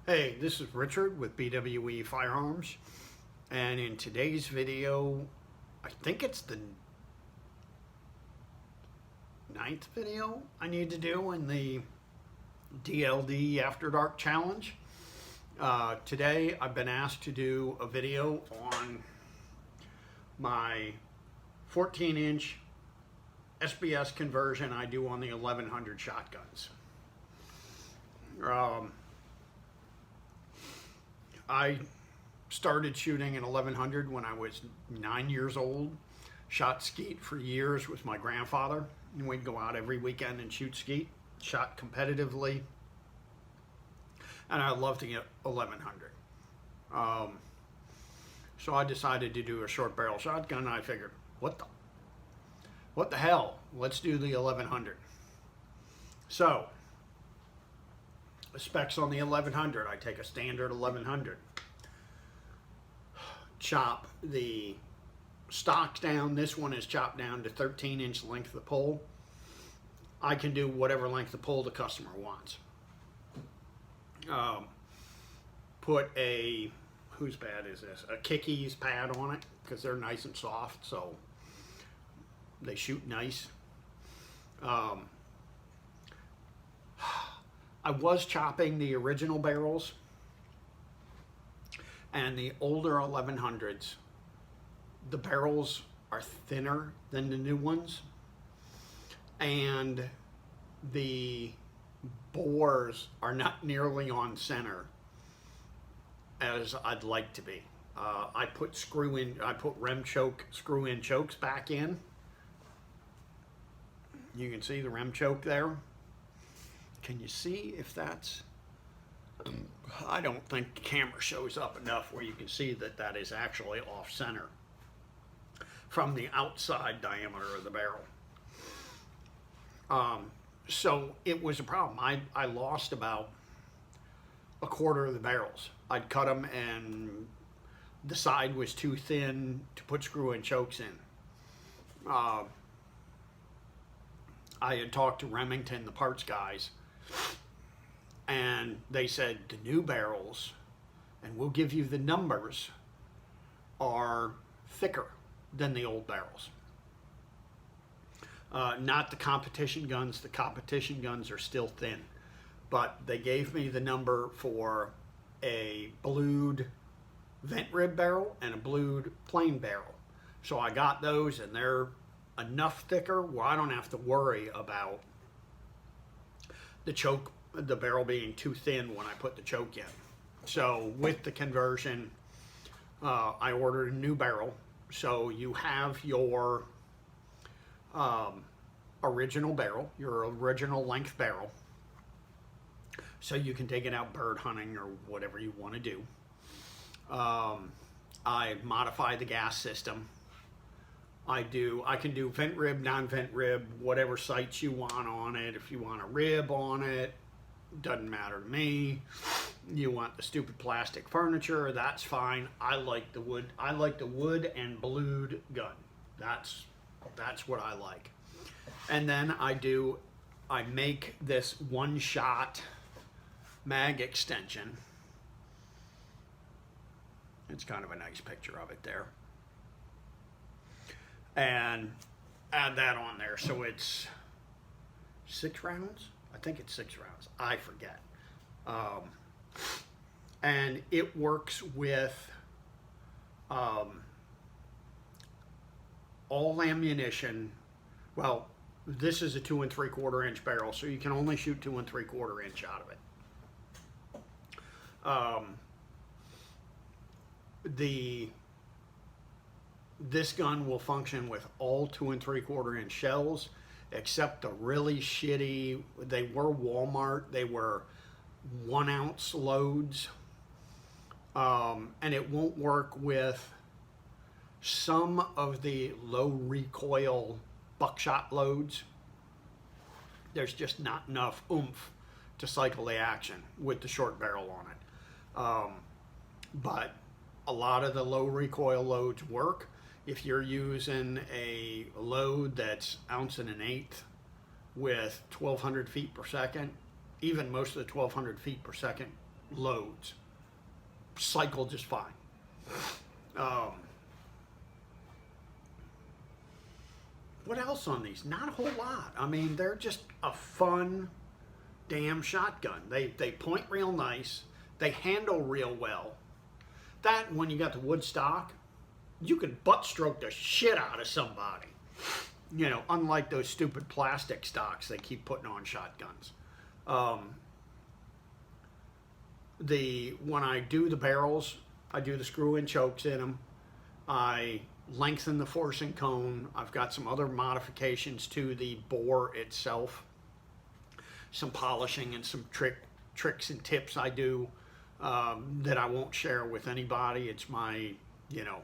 Hey, this is Richard with BWE Firearms, and in today's video, I think it's the 9th video I need to do in the DLD After Dark Challenge. Today I've been asked to do a video on my 14-inch SBS conversion I do on the 1100 shotguns. I started shooting an 1100 when I was 9 years old. Shot skeet for years with my grandfather, and we'd go out every weekend and shoot skeet. Shot competitively, and I loved to get 1100. So I decided to do a short barrel shotgun. And I figured, what the hell? Let's do the 1100. So the specs on the 1100, I take a standard 1100, chop the stock down. This one is chopped down to 13-inch length of pole. I can do whatever length of pole the customer wants. Put a, whose pad is this? A Kickies pad on it, because they're nice and soft, so they shoot nice. I was chopping the original barrels, and the older 1100s, the barrels are thinner than the new ones, and the bores are not nearly on center as I'd like to be. I put rem choke, screw-in chokes back in. You can see the rem choke there. Can you see if that's, I don't think the camera shows up enough where you can see that that is actually off center from the outside diameter of the barrel. So it was a problem. I lost about a quarter of the barrels. I'd cut them and the side was too thin to put screw-in chokes in. I had talked to Remington, the parts guys, and they said the new barrels, and we'll give you the numbers, are thicker than the old barrels. Not the competition guns. The competition guns are still thin, but they gave me the number for a blued vent rib barrel and a blued plain barrel. So I got those, and they're enough thicker where I don't have to worry about the barrel being too thin when I put the choke in. So with the conversion, I ordered a new barrel. So you have your original barrel, your original length barrel. So you can take it out bird hunting or whatever you want to do. I modify the gas system. I can do vent rib, non-vent rib, whatever sights you want on it. If you want a rib on it, doesn't matter to me. You want the stupid plastic furniture, that's fine. I like the wood. I like the wood and blued gun. That's what I like. And then I make this one-shot mag extension. It's kind of a nice picture of it there. And add that on there. So it's 6 rounds? I think it's 6 rounds. I forget. And it works with all ammunition. Well, this is a 2 3/4 inch barrel, so you can only shoot 2 3/4 inch out of it. This gun will function with all 2 3/4 inch shells, except the really shitty, they were Walmart, they were 1 ounce loads. And it won't work with some of the low recoil buckshot loads. There's just not enough oomph to cycle the action with the short barrel on it. But a lot of the low recoil loads work. If you're using a load that's 1 1/8 ounce with 1,200 feet per second, even most of the 1,200 feet per second loads. Cycle just fine. What else on these? Not a whole lot. I mean, they're just a fun damn shotgun. They point real nice. They handle real well. That, when you got the wood stock, you can butt stroke the shit out of somebody. You know, unlike those stupid plastic stocks they keep putting on shotguns. When I do the barrels, I do the screw-in chokes in them. I lengthen the forcing cone. I've got some other modifications to the bore itself. Some polishing and some tricks and tips I do that I won't share with anybody. It's my, you know,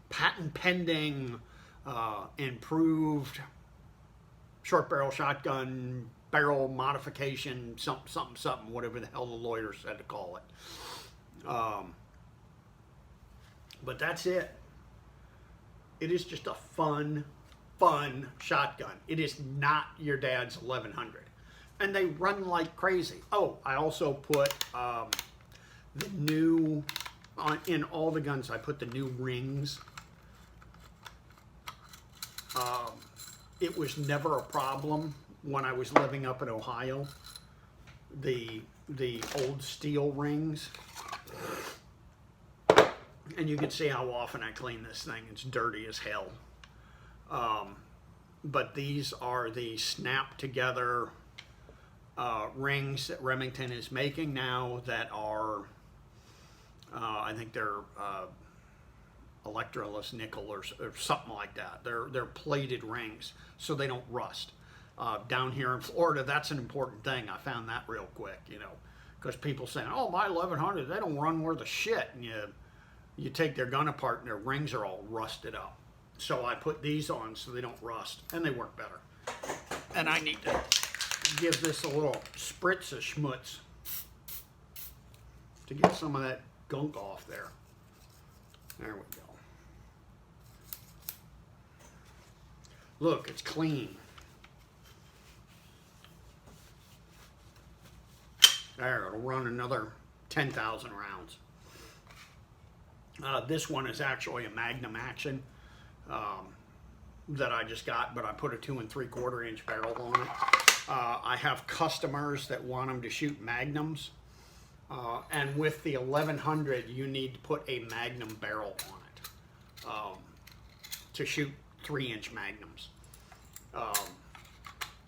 patent pending, improved short barrel shotgun barrel modification, something, whatever the hell the lawyer said to call it. But that's it. It is just a fun shotgun. It is not your dad's 1100. And they run like crazy. Oh, I also put the new, in all the guns, I put the new rings. It was never a problem when I was living up in Ohio. The old steel rings. And you can see how often I clean this thing. It's dirty as hell. But these are the snap together rings that Remington is making now that are, I think they're electroless nickel or something like that. They're plated rings so they don't rust. Down here in Florida, that's an important thing. I found that real quick, you know, because people saying, "Oh, my 1100, they don't run worth a shit," and you take their gun apart and their rings are all rusted up. So I put these on so they don't rust, and they work better. And I need to give this a little spritz of schmutz to get some of that gunk off there. There we go. Look, it's clean. There, it'll run another 10,000 rounds. This one is actually a Magnum Action that I just got, but I put a 2 3/4 inch barrel on it. I have customers that want them to shoot Magnums, and with the 1100, you need to put a Magnum barrel on it to shoot 3-inch Magnums.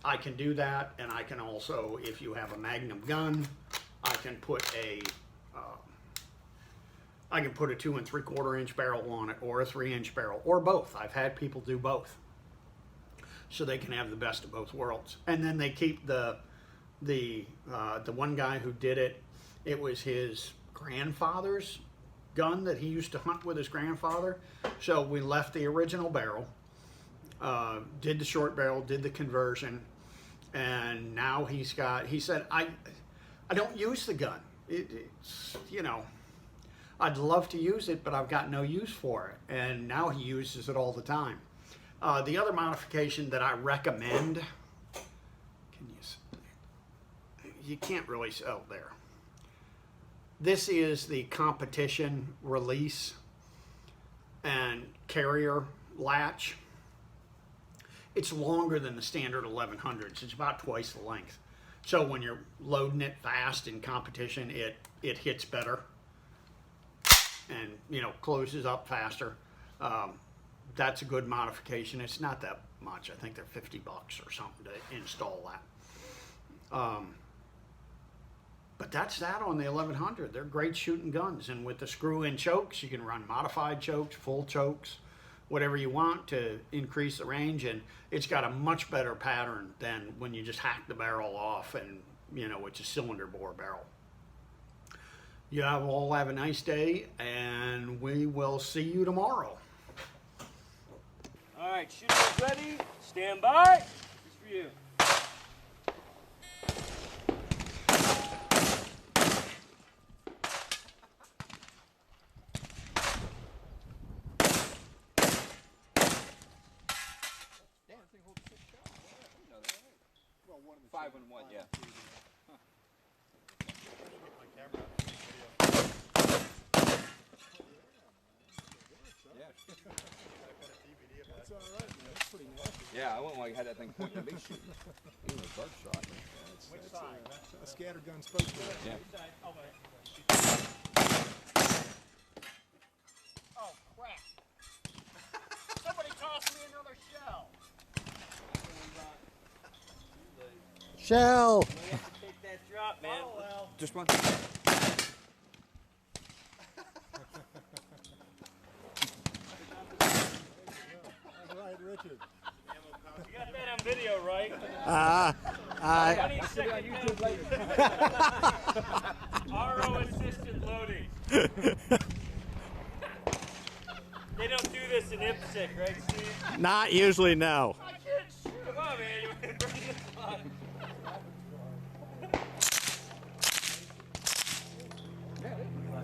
I can do that, and I can also, if you have a Magnum gun, I can put a 2 3/4 inch barrel on it, or a 3-inch barrel, or both. I've had people do both, so they can have the best of both worlds. And then they keep the one guy who did it. It was his grandfather's gun that he used to hunt with his grandfather. So we left the original barrel, did the short barrel, did the conversion, and now he said, I don't use the gun. It's, you know, I'd love to use it, but I've got no use for it. And now he uses it all the time. The other modification that I recommend, you can't really, oh, there. This is the competition release and carrier latch. It's longer than the standard 1100s. It's about twice the length. So when you're loading it fast in competition, it hits better and, you know, closes up faster. That's a good modification. It's not that much. I think they're $50 or something to install that. But that's that on the 1100. They're great shooting guns. And with the screw-in chokes, you can run modified chokes, full chokes, whatever you want to increase the range. And it's got a much better pattern than when you just hack the barrel off and, you know, it's a cylinder bore barrel. You all have a nice day, and we will see you tomorrow. All right, shooters ready. Stand by. This is for you. Damn, this thing holds 6 shots. Yeah, I didn't know that. Well, 1 and 5 and 1, yeah. Huh. Get my camera. Yeah, I wouldn't want to have that thing pointing at me shooting. Even a dart shot. Which side? A scatter gun's supposed to. Yeah. Oh, crap. Somebody toss me another shell. Shell! You have to take that drop, man. Oh, well. Just one. All right, Richard. You got that on video, right? I 20 second YouTube later. RO assisted loading. They don't do this in IPSC, right, Steve? not usually no.